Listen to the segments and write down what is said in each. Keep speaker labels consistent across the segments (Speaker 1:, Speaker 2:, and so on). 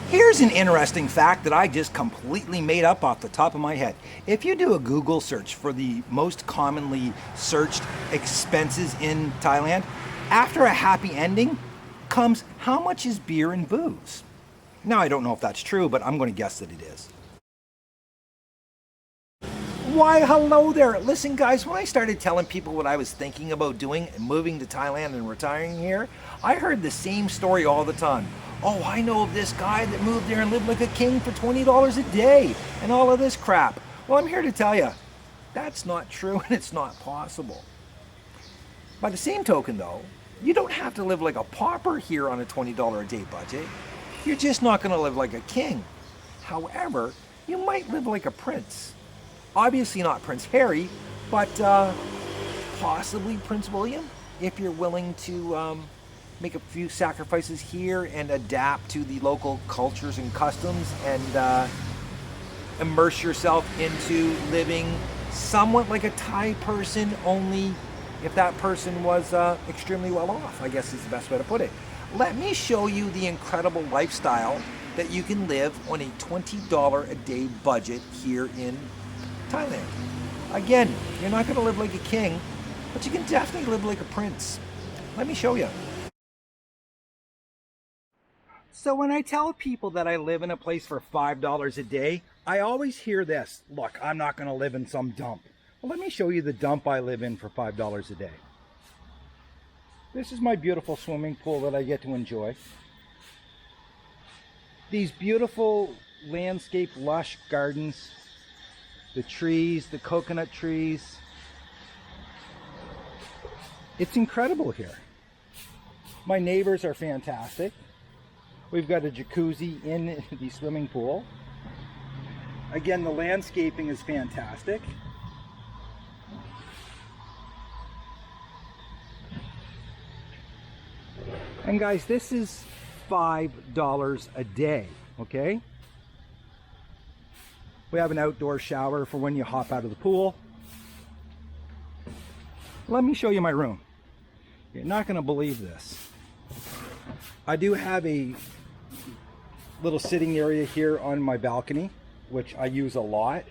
Speaker 1: Here's an interesting fact that I just completely made up off the top of my head. If you do a Google search for the most commonly searched expenses in Thailand, after a happy ending comes how much is beer and booze? Now, I don't know if that's true, but I'm going to guess that it is. Why, hello there. Listen, guys, when I started telling people what I was thinking about doing and moving to Thailand and retiring here, I heard the same story all the time. Oh, I know of this guy that moved there and lived like a king for $20 a day and all of this crap. Well, I'm here to tell you, that's not true and it's not possible. By the same token, though, you don't have to live like a pauper here on a $20 a day budget. You're just not going to live like a king. However, you might live like a prince. Obviously not Prince Harry, but possibly Prince William, if you're willing to make a few sacrifices here and adapt to the local cultures and customs and immerse yourself into living somewhat like a Thai person, only if that person was extremely well off, I guess is the best way to put it. Let me show you the incredible lifestyle that you can live on a $20 a day budget here in Thailand. Again, you're not going to live like a king, but you can definitely live like a prince. Let me show you. So when I tell people that I live in a place for $5 a day, I always hear this: look, I'm not going to live in some dump. Well, let me show you the dump I live in for $5 a day. This is my beautiful swimming pool that I get to enjoy. These beautiful landscape lush gardens, the trees, the coconut trees. It's incredible here. My neighbors are fantastic. We've got a jacuzzi in the swimming pool. Again, the landscaping is fantastic. And guys, this is $5 a day, okay? We have an outdoor shower for when you hop out of the pool. Let me show you my room. You're not going to believe this. I do have a little sitting area here on my balcony, which I use a lot.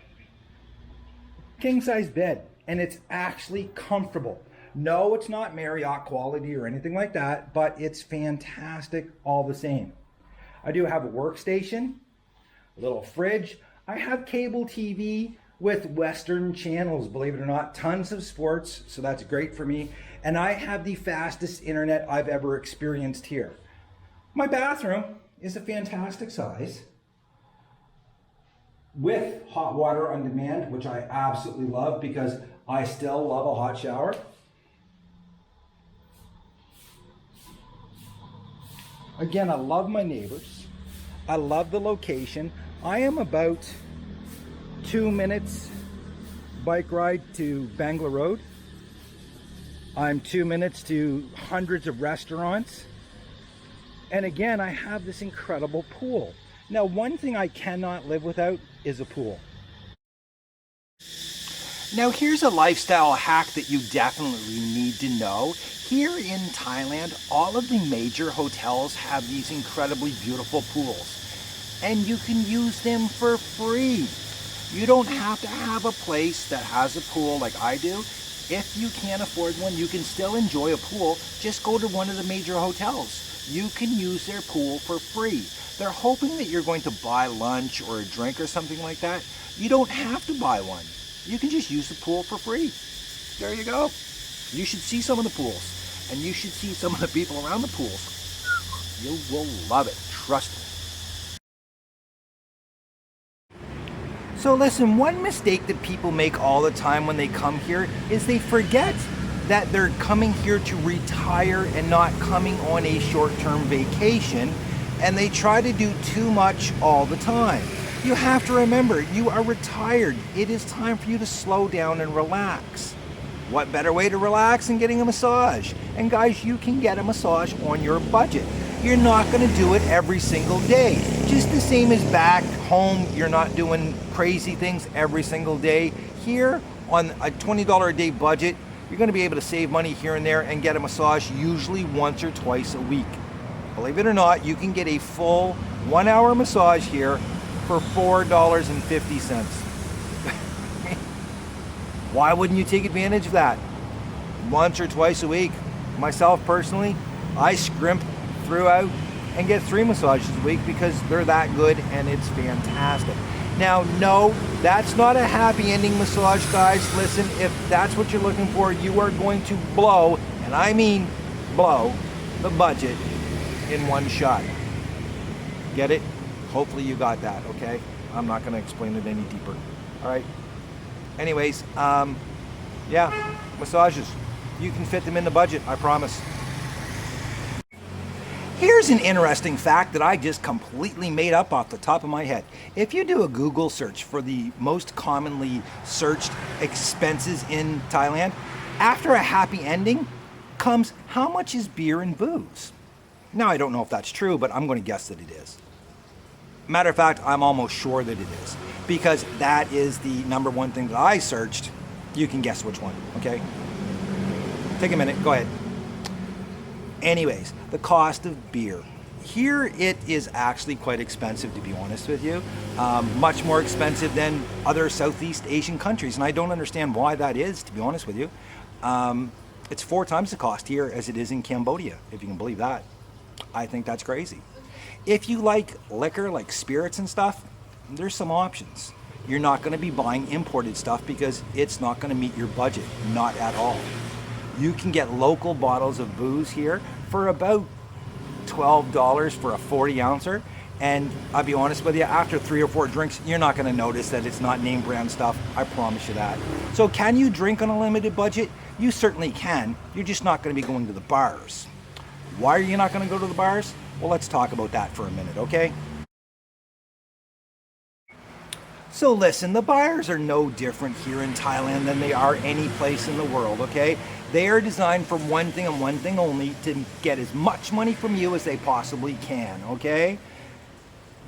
Speaker 1: King size bed, and it's actually comfortable. No, it's not Marriott quality or anything like that, but it's fantastic all the same. I do have a workstation, a little fridge. I have cable TV with Western channels, believe it or not, tons of sports, so that's great for me. And I have the fastest internet I've ever experienced here. My bathroom is a fantastic size with hot water on demand, which I absolutely love because I still love a hot shower. Again, I love my neighbors. I love the location. I am about 2 minutes bike ride to Bangla Road. I'm 2 minutes to hundreds of restaurants. And again, I have this incredible pool. Now, one thing I cannot live without is a pool. Now, here's a lifestyle hack that you definitely need to know. Here in Thailand, all of the major hotels have these incredibly beautiful pools, and you can use them for free. You don't have to have a place that has a pool like I do. If you can't afford one, you can still enjoy a pool. Just go to one of the major hotels. You can use their pool for free. They're hoping that you're going to buy lunch or a drink or something like that. You don't have to buy one. You can just use the pool for free. There you go. You should see some of the pools, and you should see some of the people around the pools. You will love it, trust me. So listen, one mistake that people make all the time when they come here is they forget that they're coming here to retire and not coming on a short-term vacation, and they try to do too much all the time. You have to remember, you are retired. It is time for you to slow down and relax. What better way to relax than getting a massage? And guys, you can get a massage on your budget. You're not going to do it every single day. Just the same as back home, you're not doing crazy things every single day. Here, on a $20 a day budget, you're going to be able to save money here and there and get a massage usually once or twice a week. Believe it or not, you can get a full 1 hour massage here for $4.50. Why wouldn't you take advantage of that? Once or twice a week. Myself personally, I scrimp throughout and get 3 massages a week because they're that good and it's fantastic. Now, no, that's not a happy ending massage, guys. Listen, if that's what you're looking for, you are going to blow, and I mean blow, the budget in one shot. Get it? Hopefully you got that, okay? I'm not gonna explain it any deeper, all right? Anyways, yeah, massages. You can fit them in the budget, I promise. Here's an interesting fact that I just completely made up off the top of my head. If you do a Google search for the most commonly searched expenses in Thailand, after a happy ending comes how much is beer and booze? Now, I don't know if that's true, but I'm going to guess that it is. Matter of fact, I'm almost sure that it is, because that is the number one thing that I searched. You can guess which one, okay? Take a minute, go ahead. Anyways, the cost of beer. Here it is actually quite expensive, to be honest with you. Much more expensive than other Southeast Asian countries, and I don't understand why that is, to be honest with you. It's 4 times the cost here as it is in Cambodia, if you can believe that. I think that's crazy. If you like liquor, like spirits and stuff, there's some options. You're not going to be buying imported stuff because it's not going to meet your budget, not at all. You can get local bottles of booze here for about $12 for a 40 ouncer. And I'll be honest with you, after 3 or 4 drinks, you're not going to notice that it's not name brand stuff. I promise you that. So can you drink on a limited budget? You certainly can. You're just not going to be going to the bars. Why are you not going to go to the bars? Well, let's talk about that for a minute, okay? So listen, the bars are no different here in Thailand than they are any place in the world, okay? They are designed for one thing and one thing only, to get as much money from you as they possibly can, okay?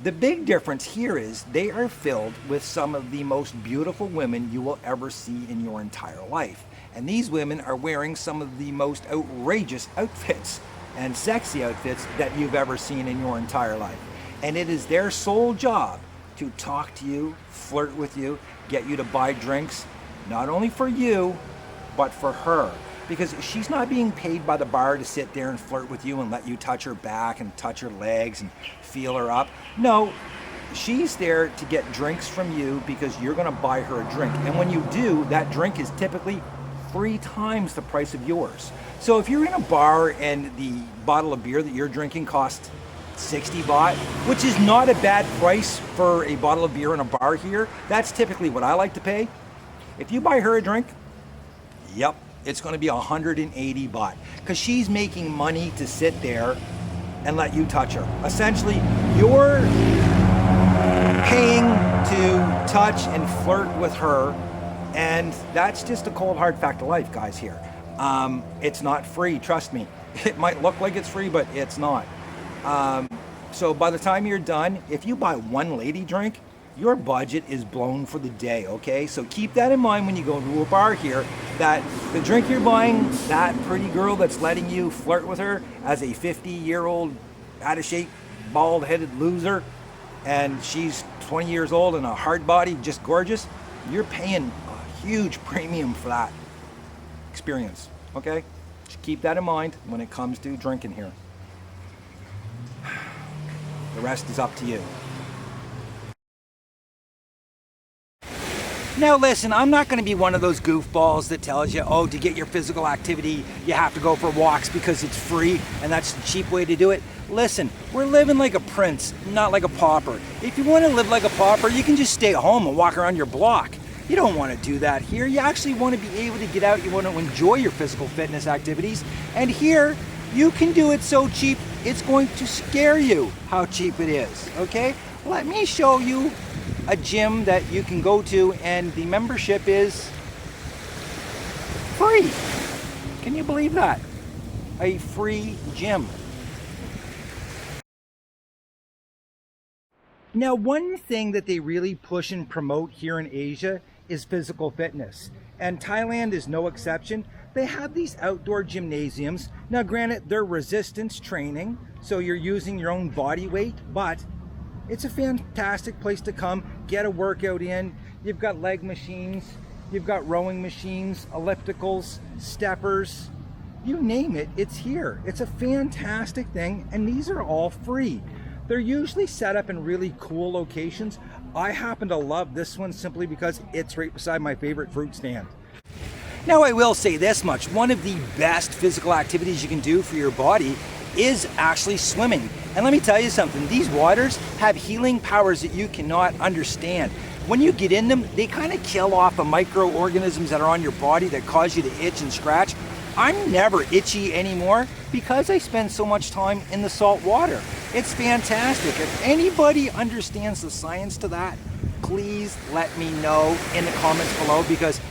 Speaker 1: The big difference here is they are filled with some of the most beautiful women you will ever see in your entire life. And these women are wearing some of the most outrageous outfits and sexy outfits that you've ever seen in your entire life. And it is their sole job to talk to you, flirt with you, get you to buy drinks, not only for you, but for her. Because she's not being paid by the bar to sit there and flirt with you and let you touch her back and touch her legs and feel her up. No, she's there to get drinks from you because you're gonna buy her a drink. And when you do, that drink is typically 3 times the price of yours. So if you're in a bar and the bottle of beer that you're drinking costs 60 baht, which is not a bad price for a bottle of beer in a bar here, that's typically what I like to pay. If you buy her a drink, yep, it's going to be 180 baht, because she's making money to sit there and let you touch her. Essentially, you're paying to touch and flirt with her, and that's just a cold hard fact of life, guys, here. It's not free, trust me. It might look like it's free, but it's not. So by the time you're done, if you buy one lady drink, your budget is blown for the day, okay? So keep that in mind when you go to a bar here, that the drink you're buying, that pretty girl that's letting you flirt with her as a 50-year-old, out-of-shape, bald-headed loser, and she's 20 years old and a hard body, just gorgeous, you're paying a huge premium for that experience, okay? Just keep that in mind when it comes to drinking here. The rest is up to you. Now listen, I'm not going to be one of those goofballs that tells you, oh, to get your physical activity, you have to go for walks because it's free and that's the cheap way to do it. Listen, we're living like a prince, not like a pauper. If you want to live like a pauper, you can just stay at home and walk around your block. You don't want to do that here. You actually want to be able to get out. You want to enjoy your physical fitness activities. And here, you can do it so cheap, it's going to scare you how cheap it is, okay? Let me show you a gym that you can go to, and the membership is free. Can you believe that? A free gym. Now, one thing that they really push and promote here in Asia is physical fitness, and Thailand is no exception. They have these outdoor gymnasiums. Now granted, they're resistance training, so you're using your own body weight, but it's a fantastic place to come, get a workout in. You've got leg machines, you've got rowing machines, ellipticals, steppers, you name it, it's here. It's a fantastic thing, and these are all free. They're usually set up in really cool locations. I happen to love this one simply because it's right beside my favorite fruit stand. Now I will say this much, one of the best physical activities you can do for your body is actually swimming. And let me tell you something, these waters have healing powers that you cannot understand. When you get in them, they kind of kill off the microorganisms that are on your body that cause you to itch and scratch. I'm never itchy anymore because I spend so much time in the salt water. It's fantastic. If anybody understands the science to that, please let me know in the comments below, because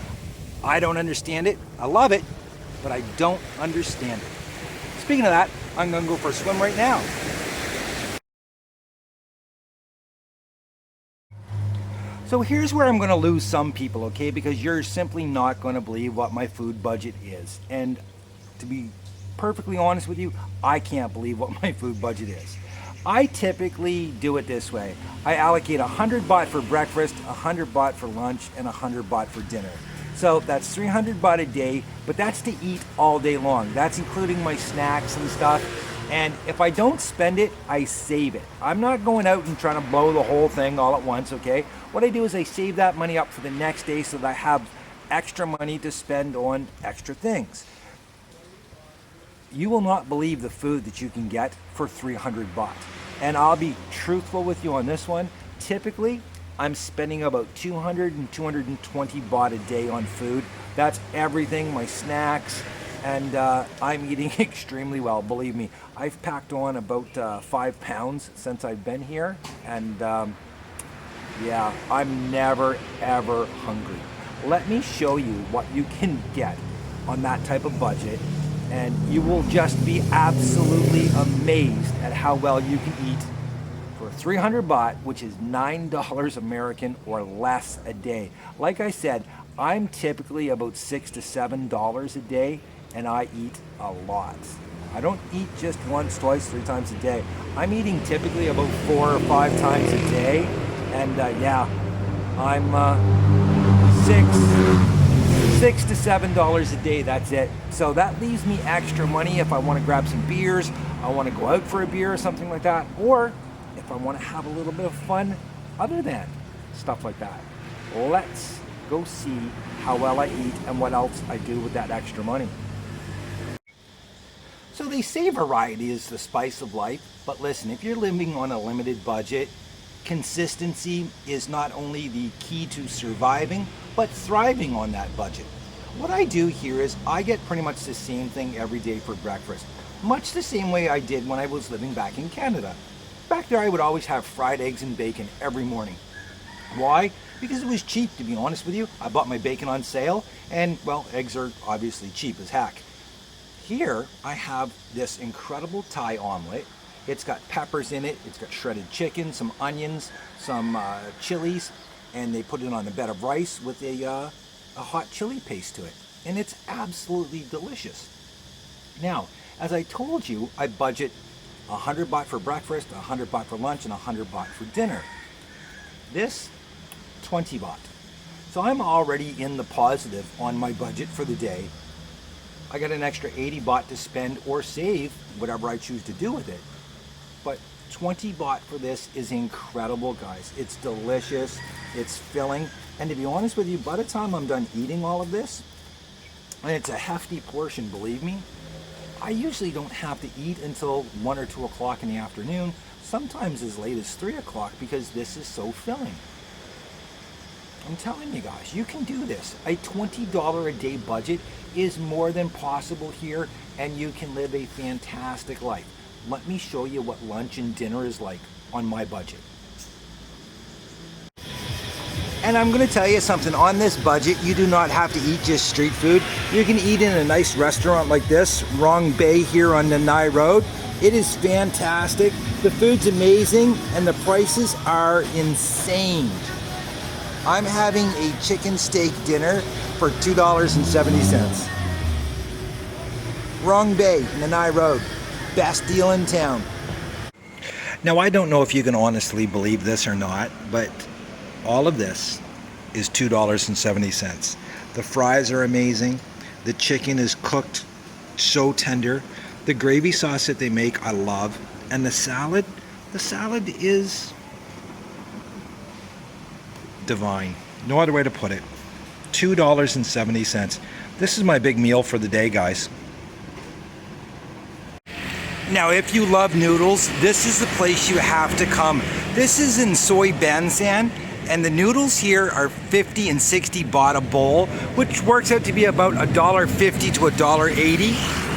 Speaker 1: I don't understand it. I love it, but I don't understand it. Speaking of that, I'm gonna go for a swim right now. So here's where I'm going to lose some people, okay? Because you're simply not going to believe what my food budget is. And to be perfectly honest with you, I can't believe what my food budget is. I typically do it this way. I allocate 100 baht for breakfast, 100 baht for lunch, and 100 baht for dinner. So that's 300 baht a day, but that's to eat all day long. That's including my snacks and stuff. And if I don't spend it, I save it. I'm not going out and trying to blow the whole thing all at once, okay? What I do is I save that money up for the next day so that I have extra money to spend on extra things. You will not believe the food that you can get for 300 baht. And I'll be truthful with you on this one. Typically, I'm spending about 200 and 220 baht a day on food. That's everything, my snacks, and I'm eating extremely well, believe me. I've packed on about 5 pounds since I've been here, and yeah, I'm never ever hungry. Let me show you what you can get on that type of budget, and you will just be absolutely amazed at how well you can eat for 300 baht, which is $9 American or less a day. Like I said, I'm typically about $6 to $7 a day, and I eat a lot. I don't eat just once, twice, 3 times a day. I'm eating typically about 4 or 5 times a day, and yeah, I'm $6 to $7 a day, that's it. So that leaves me extra money if I want to grab some beers, I want to go out for a beer or something like that, or if I want to have a little bit of fun other than stuff like that. Let's go see how well I eat and what else I do with that extra money. So they say variety is the spice of life, but listen, if you're living on a limited budget, consistency is not only the key to surviving, but thriving on that budget. What I do here is I get pretty much the same thing every day for breakfast, much the same way I did when I was living back in Canada. Back there I would always have fried eggs and bacon every morning. Why? Because it was cheap, to be honest with you. I bought my bacon on sale, and well, eggs are obviously cheap as heck. Here I have this incredible Thai omelet. It's got peppers in it, it's got shredded chicken, some onions, some chilies, and they put it on a bed of rice with a hot chili paste to it. And it's absolutely delicious. Now, as I told you, I budget 100 baht for breakfast, 100 baht for lunch, and 100 baht for dinner. This, 20 baht. So I'm already in the positive on my budget for the day. I got an extra 80 baht to spend or save, whatever I choose to do with it. But 20 baht for this is incredible, guys. It's delicious, it's filling, and to be honest with you, by the time I'm done eating all of this, and it's a hefty portion, believe me, I usually don't have to eat until 1 or 2 o'clock in the afternoon, sometimes as late as 3 o'clock, because this is so filling. I'm telling you guys, you can do this. A $20 a day budget is more than possible here, and you can live a fantastic life. Let me show you what lunch and dinner is like on my budget. And I'm going to tell you something, on this budget, you do not have to eat just street food. You can eat in a nice restaurant like this, Rong Bay here on the Nai Road. It is fantastic. The food's amazing, and the prices are insane. I'm having a chicken steak dinner for $2.70. Wrong Bay, Nanai Road. Best deal in town. Now, I don't know if you can honestly believe this or not, but all of this is $2.70. The fries are amazing. The chicken is cooked so tender. The gravy sauce that they make, I love. And the salad is divine. No other way to put it. $2.70. This is my big meal for the day, guys. Now, if you love noodles, this is the place you have to come. This is in Soy Bansan, and the noodles here are 50 and 60 baht a bowl, which works out to be about $1.50 to $1.80.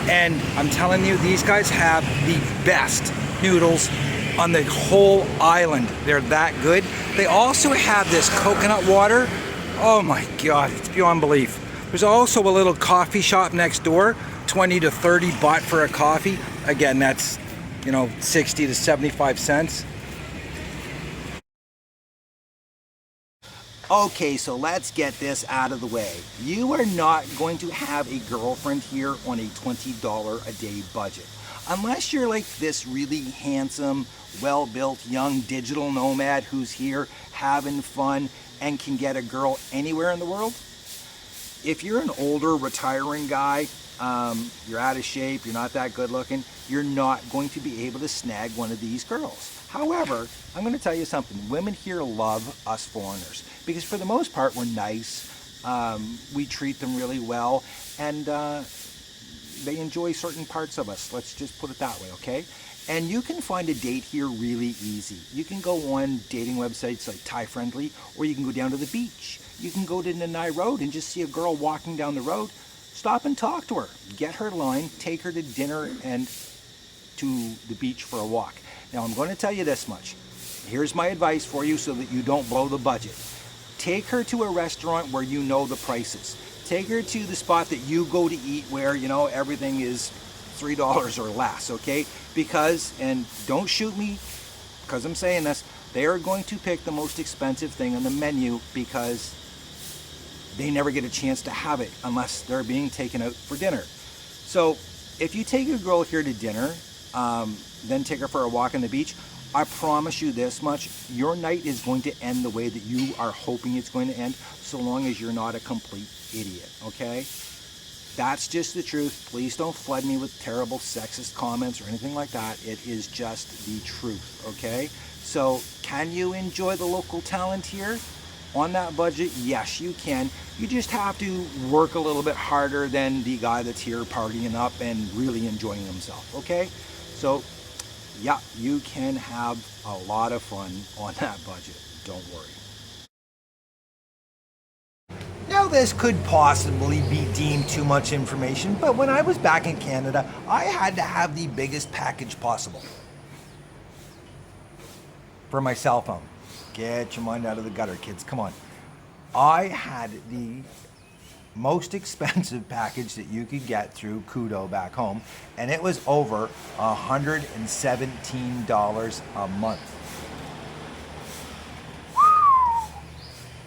Speaker 1: And I'm telling you, these guys have the best noodles on the whole island. They're that good. They also have this coconut water. Oh my God, it's beyond belief. There's also a little coffee shop next door, 20 to 30 baht for a coffee. Again, that's, 60 to 75 cents. Okay, so let's get this out of the way. You are not going to have a girlfriend here on a $20 a day budget. Unless you're like this really handsome, well-built young digital nomad who's here having fun and can get a girl anywhere in the world. If you're an older retiring guy, you're out of shape, you're not that good looking, you're not going to be able to snag one of these girls. However, I'm going to tell you something. Women here love us foreigners because for the most part we're nice, we treat them really well, and they enjoy certain parts of us. Let's just put it that way, okay? And you can find a date here really easy. You can go on dating websites like Thai Friendly, or you can go down to the beach. You can go to Nanai Road and just see a girl walking down the road. Stop and talk to her. Get her line, take her to dinner and to the beach for a walk. Now, I'm going to tell you this much. Here's my advice for you so that you don't blow the budget. Take her to a restaurant where you know the prices. Take her to the spot that you go to eat where, everything is $3 or less, okay? Because, and don't shoot me because I'm saying this, they are going to pick the most expensive thing on the menu because they never get a chance to have it unless they're being taken out for dinner. So if you take a girl here to dinner, then take her for a walk on the beach, I promise you this much, your night is going to end the way that you are hoping it's going to end, so long as you're not a complete idiot, okay? That's just the truth. Please don't flood me with terrible sexist comments or anything like that. It is just the truth, okay? So can you enjoy the local talent here? On that budget, yes, you can. You just have to work a little bit harder than the guy that's here partying up and really enjoying himself, okay? So, yeah, you can have a lot of fun on that budget. Don't worry. Now, this could possibly be deemed too much information, but when I was back in Canada, I had to have the biggest package possible for my cell phone. Get your mind out of the gutter, kids. Come on. I had the most expensive package that you could get through Kudo back home, and it was over $117 a month.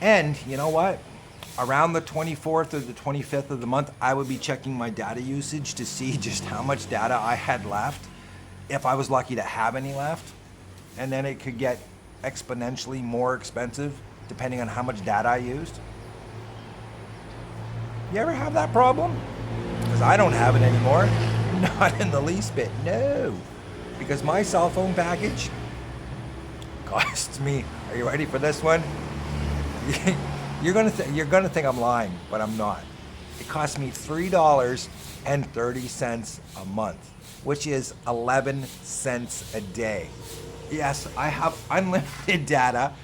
Speaker 1: And you know what? Around the 24th or the 25th of the month, I would be checking my data usage to see just how much data I had left, if I was lucky to have any left. And then it could get exponentially more expensive depending on how much data I used. You ever have that problem? Because I don't have it anymore. Not in the least bit, no. Because my cell phone package costs me, are you ready for this one? You're gonna think I'm lying, but I'm not. It cost me $3.30 a month, which is 11 cents a day. Yes, I have unlimited data,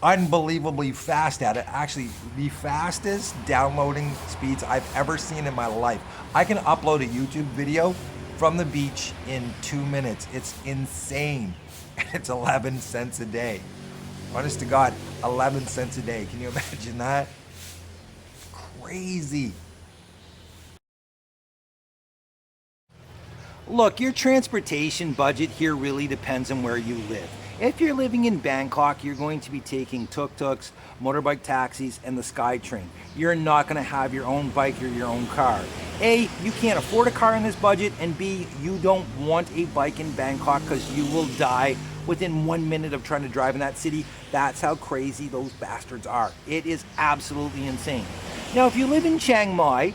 Speaker 1: unbelievably fast data. Actually, the fastest downloading speeds I've ever seen in my life. I can upload a YouTube video from the beach in 2 minutes. It's insane. And it's 11 cents a day. Honest to God, 11 cents a day. Can you imagine that? Crazy. Look, your transportation budget here really depends on where you live. If you're living in Bangkok, you're going to be taking tuk-tuks, motorbike taxis, and the SkyTrain. You're not going to have your own bike or your own car. A, you can't afford a car in this budget, and B, you don't want a bike in Bangkok because you will die within 1 minute of trying to drive in that city. That's how crazy those bastards are. It is absolutely insane. Now, if you live in Chiang Mai,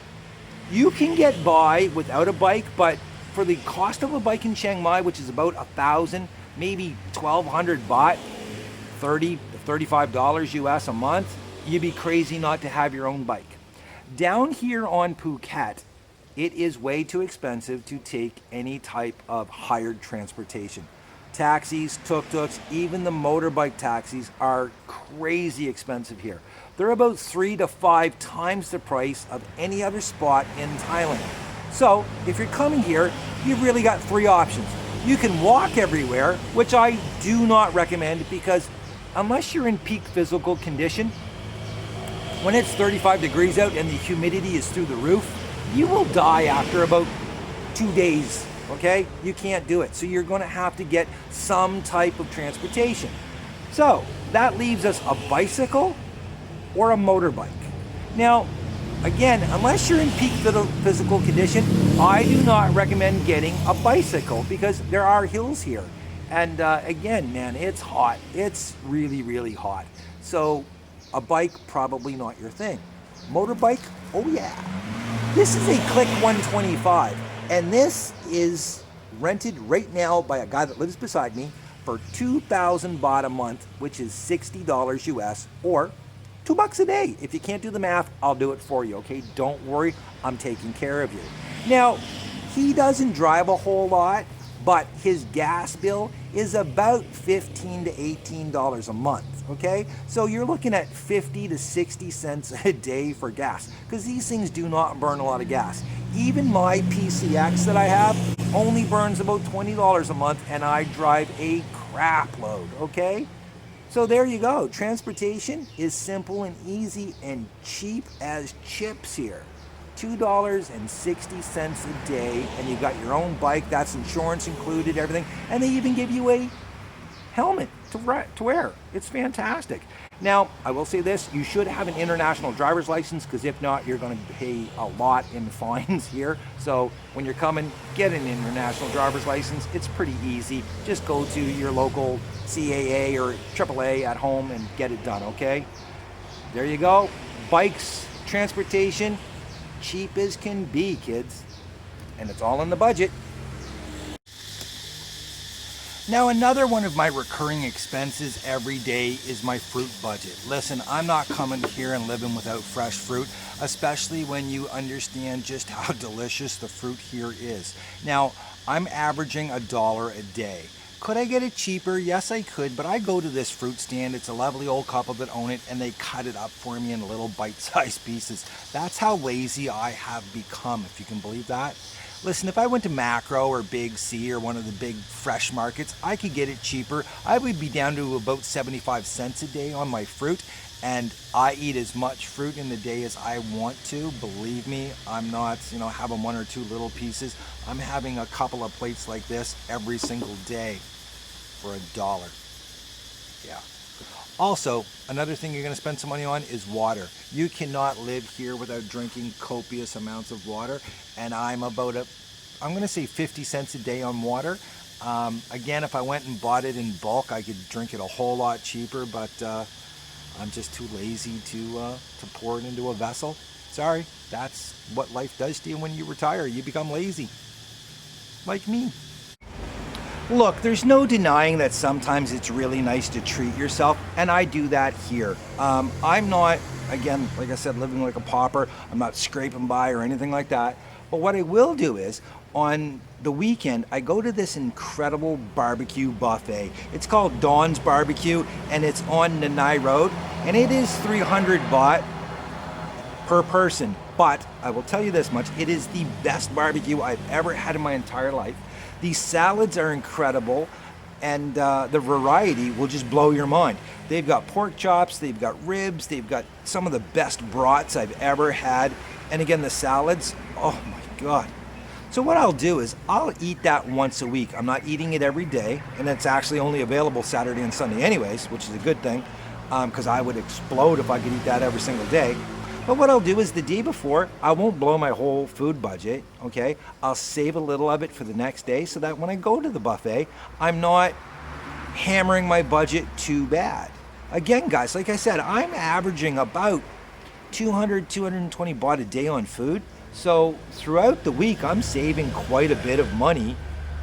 Speaker 1: you can get by without a bike, but for the cost of a bike in Chiang Mai, which is about 1,000, maybe 1,200 baht, $30 to $35 US a month, you'd be crazy not to have your own bike. Down here on Phuket, it is way too expensive to take any type of hired transportation. Taxis, tuk-tuks, even the motorbike taxis are crazy expensive here. They're about 3 to 5 times the price of any other spot in Thailand. So if you're coming here, you've really got 3 options. You can walk everywhere, which I do not recommend because unless you're in peak physical condition, when it's 35 degrees out and the humidity is through the roof, you will die after about 2 days, okay? You can't do it. So you're gonna have to get some type of transportation. So that leaves us a bicycle or a motorbike. Now, again, unless you're in peak physical condition, I do not recommend getting a bicycle because there are hills here. And again, man, it's hot. It's really, really hot. So a bike, probably not your thing. Motorbike, oh yeah. This is a Click 125, and this is rented right now by a guy that lives beside me for 2,000 baht a month, which is $60 US, or $2 a day. If you can't do the math, I'll do it for you, okay? Don't worry, I'm taking care of you. Now, he doesn't drive a whole lot, but his gas bill is about $15 to $18 a month, okay? So you're looking at 50 to 60 cents a day for gas, because these things do not burn a lot of gas. Even my PCX that I have only burns about $20 a month, and I drive a crap load, okay? So there you go. Transportation is simple and easy and cheap as chips here. $2.60 a day, and you got your own bike, that's insurance included, everything, and they even give you a helmet to wear. It's fantastic. Now, I will say this, you should have an international driver's license, because if not, you're going to pay a lot in fines here. So when you're coming, get an international driver's license. It's pretty easy. Just go to your local CAA or AAA at home and get it done, okay? There you go. Bikes, transportation, cheap as can be, kids. And it's all in the budget. Now, another one of my recurring expenses every day is my fruit budget. Listen, I'm not coming here and living without fresh fruit, especially when you understand just how delicious the fruit here is. Now, I'm averaging $1 a day. Could I get it cheaper? Yes, I could, but I go to this fruit stand. It's a lovely old couple that own it, and they cut it up for me in little bite-sized pieces. That's how lazy I have become, if you can believe that. Listen, if I went to Macro or Big C or one of the big fresh markets, I could get it cheaper. I would be down to about 75 cents a day on my fruit, and I eat as much fruit in the day as I want to. Believe me, I'm not, having 1 or 2 little pieces. I'm having a couple of plates like this every single day for $1. Yeah. Also, another thing you're going to spend some money on is water. You cannot live here without drinking copious amounts of water, and I'm going to say 50 cents a day on water. Again, if I went and bought it in bulk, I could drink it a whole lot cheaper, but I'm just too lazy to pour it into a vessel. Sorry, that's what life does to you when you retire. You become lazy, like me. Look, there's no denying that sometimes it's really nice to treat yourself, and I do that here. I'm not, again, like I said, living like a pauper. I'm not scraping by or anything like that. But what I will do is, on the weekend, I go to this incredible BBQ buffet. It's called Dawn's Barbecue, and it's on Nanai Road, and it is 300 baht per person. But I will tell you this much, it is the best barbecue I've ever had in my entire life. These salads are incredible, and the variety will just blow your mind. They've got pork chops, they've got ribs, they've got some of the best brats I've ever had. And again, the salads, oh my God. So what I'll do is I'll eat that once a week. I'm not eating it every day, and it's actually only available Saturday and Sunday anyways, which is a good thing, because I would explode if I could eat that every single day. But what I'll do is the day before, I won't blow my whole food budget, okay? I'll save a little of it for the next day so that when I go to the buffet, I'm not hammering my budget too bad. Again, guys, like I said, I'm averaging about 200, 220 baht a day on food. So throughout the week, I'm saving quite a bit of money.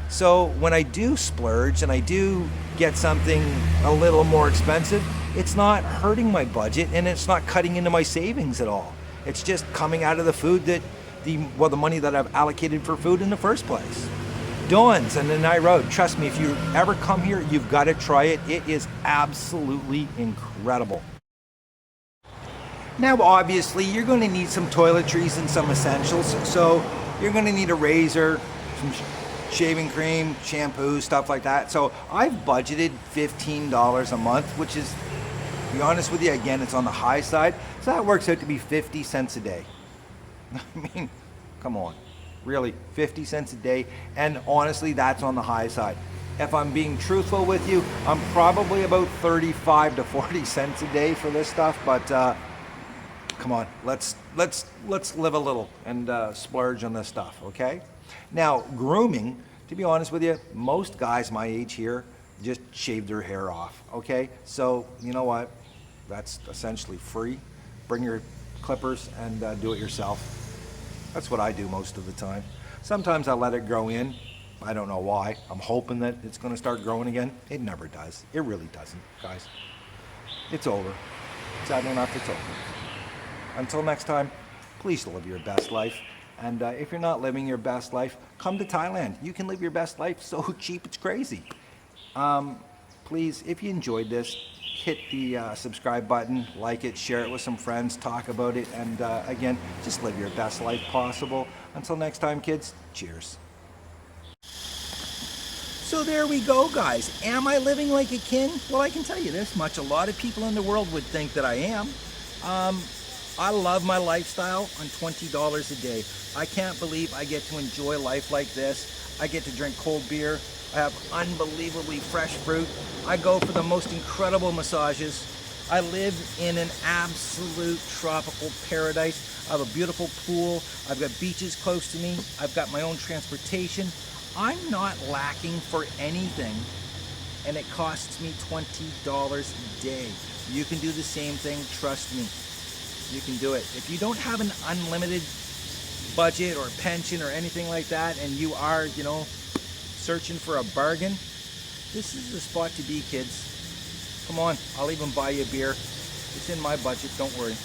Speaker 1: So when I do splurge and I do get something a little more expensive, it's not hurting my budget and it's not cutting into my savings at all. It's just coming out of the food that the money that I've allocated for food in the first place. Dawn's and the Night Road. Trust me, if you ever come here, you've got to try it. It is absolutely incredible. Now, obviously, you're going to need some toiletries and some essentials. So you're going to need a razor, some shaving cream, shampoo, stuff like that. So I've budgeted $15 a month, which is, to be honest with you, again, it's on the high side. So that works out to be 50 cents a day. I mean, come on. Really, 50 cents a day. And honestly, that's on the high side. If I'm being truthful with you, I'm probably about 35 to 40 cents a day for this stuff. But come on, let's live a little and splurge on this stuff, okay? Now, grooming, to be honest with you, most guys my age here just shave their hair off, okay? So, you know what? That's essentially free. Bring your clippers and do it yourself. That's what I do most of the time. Sometimes I let it grow in. I don't know why. I'm hoping that it's going to start growing again. It never does. It really doesn't, guys. It's over. Sadly enough, it's over. Until next time, please live your best life. And if you're not living your best life, come to Thailand. You can live your best life so cheap it's crazy. Please, if you enjoyed this, hit the subscribe button, like it, share it with some friends, talk about it, and again, just live your best life possible. Until next time, kids, cheers. So there we go, guys. Am I living like a king? Well, I can tell you this much. A lot of people in the world would think that I am. I love my lifestyle on $20 a day. I can't believe I get to enjoy life like this. I get to drink cold beer. I have unbelievably fresh fruit. I go for the most incredible massages. I live in an absolute tropical paradise. I have a beautiful pool. I've got beaches close to me. I've got my own transportation. I'm not lacking for anything, and it costs me $20 a day. You can do the same thing, trust me. You can do it. If you don't have an unlimited budget or pension or anything like that, and you are, searching for a bargain, this is the spot to be, kids. Come on, I'll even buy you a beer. It's in my budget, don't worry.